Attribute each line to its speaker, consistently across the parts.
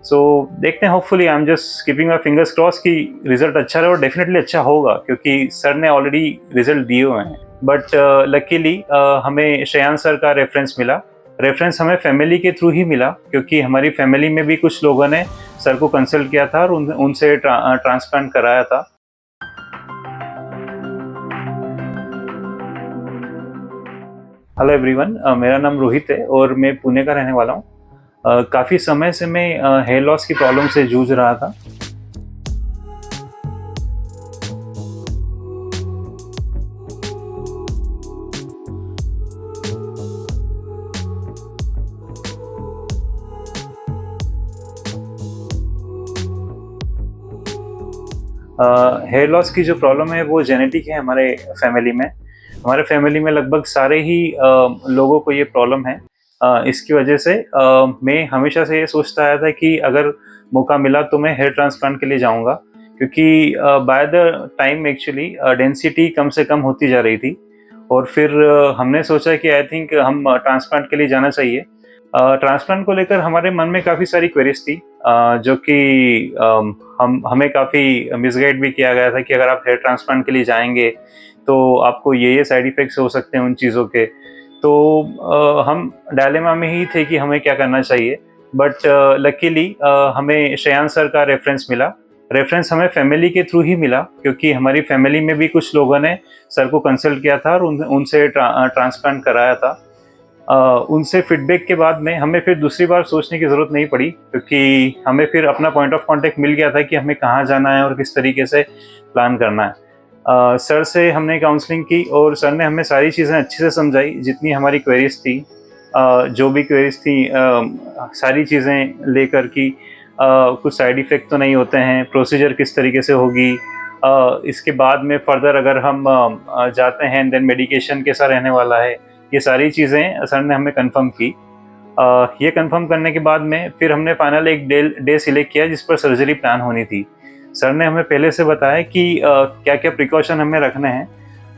Speaker 1: सो देखते हैं, hopefully I am just keeping my fingers cross कि रिजल्ट अच्छा रहे, और डेफिनेटली अच्छा होगा क्योंकि सर ने ऑलरेडी रिजल्ट दिए हुए हैं। बट लकीली हमें श्रेयांश सर का रेफरेंस मिला। रेफरेंस हमें फैमिली के थ्रू ही मिला क्योंकि हमारी फैमिली में भी कुछ लोगों ने सर को कंसल्ट किया था और उनसे ट्रांसप्लांट कराया था। हेलो एवरीवन, मेरा नाम रोहित है और मैं पुणे का रहने वाला हूँ। काफ़ी समय से मैं हेयर लॉस की प्रॉब्लम से जूझ रहा था। हेयर लॉस की जो प्रॉब्लम है वो जेनेटिक है हमारे फैमिली में। हमारे फैमिली में लगभग सारे ही लोगों को ये प्रॉब्लम है। इसकी वजह से मैं हमेशा से ये सोचता आया था कि अगर मौका मिला तो मैं हेयर ट्रांसप्लांट के लिए जाऊंगा, क्योंकि by the time actually density कम से कम होती जा रही थी। और फिर हमने सोचा कि आई थिंक हम ट्रांसप्लांट के लिए जाना चाहिए। ट्रांसप्लांट को लेकर हमारे मन में काफ़ी सारी क्वेरीज थी, जो कि हमें काफ़ी मिसगाइड भी किया गया था कि अगर आप हेयर ट्रांसप्लांट के लिए जाएंगे तो आपको ये साइड इफ़ेक्ट्स हो सकते हैं उन चीज़ों के। तो हम डायलेमा में ही थे कि हमें क्या करना चाहिए। बट लकीली हमें श्रेयांश सर का रेफरेंस मिला। रेफरेंस हमें फैमिली के थ्रू ही मिला क्योंकि हमारी फैमिली में भी कुछ लोगों ने सर को कंसल्ट किया था और उनसे ट्रांसप्लांट कराया था। उनसे फीडबैक के बाद में हमें फिर दूसरी बार सोचने की ज़रूरत नहीं पड़ी क्योंकि हमें फिर अपना पॉइंट ऑफ कांटेक्ट मिल गया था कि हमें कहाँ जाना है और किस तरीके से प्लान करना है। सर से हमने काउंसलिंग की और सर ने हमें सारी चीज़ें अच्छे से समझाई, जितनी हमारी क्वेरीज थी। जो भी क्वेरीज थी सारी चीज़ें लेकर कि कुछ साइड इफ़ेक्ट तो नहीं होते हैं, प्रोसीजर किस तरीके से होगी, इसके बाद में फर्दर अगर हम जाते हैं देन मेडिकेशन कैसा रहने वाला है, ये सारी चीज़ें सर ने हमें कंफर्म की। ये कंफर्म करने के बाद में फिर हमने फाइनल एक डे सिलेक्ट किया जिस पर सर्जरी प्लान होनी थी। सर ने हमें पहले से बताया कि क्या क्या प्रिकॉशन हमें रखने हैं।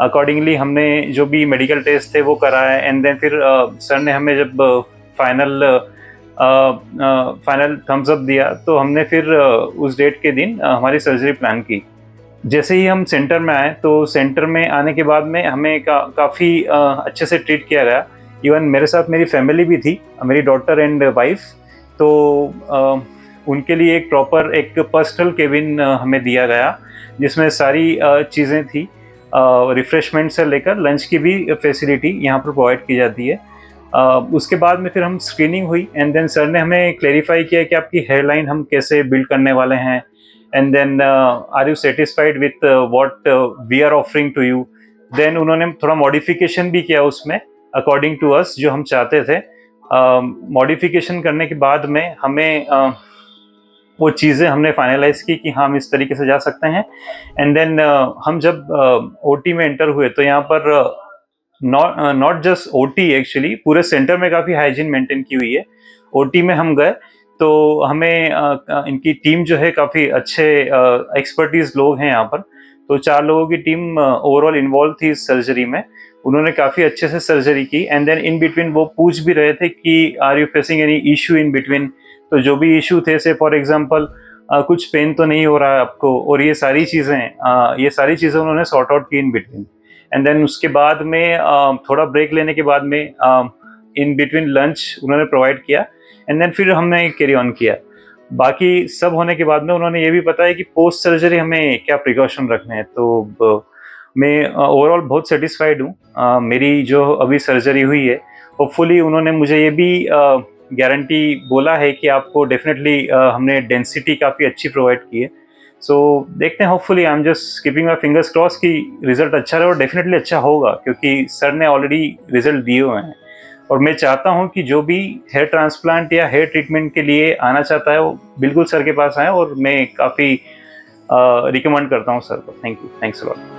Speaker 1: अकॉर्डिंगली हमने जो भी मेडिकल टेस्ट थे वो कराए, एंड देन फिर सर ने हमें जब फाइनल थम्स अप दिया तो हमने फिर उस डेट के दिन हमारी सर्जरी प्लान की। जैसे ही हम सेंटर में आए तो सेंटर में आने के बाद में हमें काफ़ी अच्छे से ट्रीट किया गया। इवन मेरे साथ मेरी फैमिली भी थी, मेरी डॉटर एंड वाइफ। तो उनके लिए एक प्रॉपर एक पर्सनल केबिन हमें दिया गया जिसमें सारी चीज़ें थी। रिफ़्रेशमेंट से लेकर लंच की भी फैसिलिटी यहाँ पर प्रोवाइड की जाती है। उसके बाद में फिर हम स्क्रीनिंग हुई एंड देन सर ने हमें क्लेरिफाई किया कि आपकी हेयर लाइन हम कैसे बिल्ड करने वाले हैं, and then are you satisfied with what we are offering to you. Then उन्होंने थोड़ा मॉडिफिकेशन भी किया उसमें अकॉर्डिंग टू अस जो हम चाहते थे। मॉडिफिकेशन करने के बाद में हमें वो चीज़ें हमने फाइनलाइज की कि हाँ हम इस तरीके से जा सकते हैं। एंड देन हम जब ओटी में एंटर हुए तो यहाँ पर नॉट जस्ट ओटी, एक्चुअली पूरे सेंटर में काफ़ी हाइजीन मेंटेन की हुई है। ओटी में हम गए तो हमें इनकी टीम जो है काफ़ी अच्छे एक्सपर्टीज लोग हैं यहाँ पर। तो 4 लोगों की टीम ओवरऑल इन्वॉल्व थी इस सर्जरी में। उन्होंने काफ़ी अच्छे से सर्जरी की एंड देन इन बिटवीन वो पूछ भी रहे थे कि are you facing any issue in between. तो जो भी इशू थे, से फॉर एग्जांपल कुछ पेन तो नहीं हो रहा है आपको, और ये सारी चीज़ें उन्होंने सॉर्ट आउट की इन बिटवीन। एंड देन उसके बाद में थोड़ा ब्रेक लेने के बाद में इन बिटवीन लंच उन्होंने प्रोवाइड किया एंड देन फिर हमने कैरी ऑन किया। बाकी सब होने के बाद में उन्होंने ये भी बताया कि पोस्ट सर्जरी हमें क्या प्रिकॉशन रखने हैं। तो मैं ओवरऑल बहुत सेटिस्फाइड हूँ। मेरी जो अभी सर्जरी हुई है, होपफुली उन्होंने मुझे ये भी गारंटी बोला है कि आपको डेफिनेटली हमने डेंसिटी काफ़ी अच्छी प्रोवाइड की है। सो देखते हैं, hopefully I am just keeping my fingers cross कि रिजल्ट अच्छा रहे, और डेफिनेटली अच्छा होगा क्योंकि सर ने ऑलरेडी रिजल्ट दिए हुए हैं। और मैं चाहता हूं कि जो भी हेयर ट्रांसप्लांट या हेयर ट्रीटमेंट के लिए आना चाहता है वो बिल्कुल सर के पास आए, और मैं काफ़ी रिकमेंड करता हूं सर को। Thank you, thanks a lot.